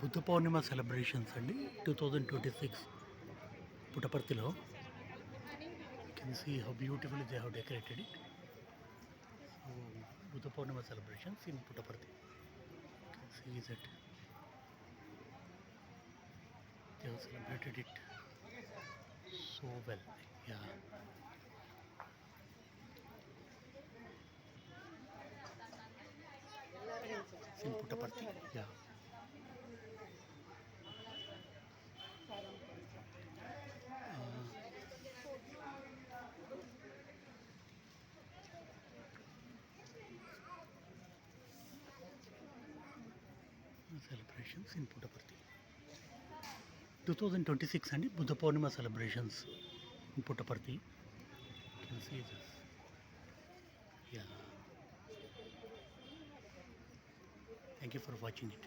Buddha Purnima celebrations అండి 2026 పుట్టపర్తిలో. Can see how beautiful they have decorated it. So Buddha Purnima celebrations in Puttaparthi. Can see that they have celebrated it so well. Yeah, in Puttaparthi. Yeah. Celebrations in Puttaparthi. 2026 and Buddha Purnima celebrations in Puttaparthi. You can see this. Yeah. Thank you for watching it.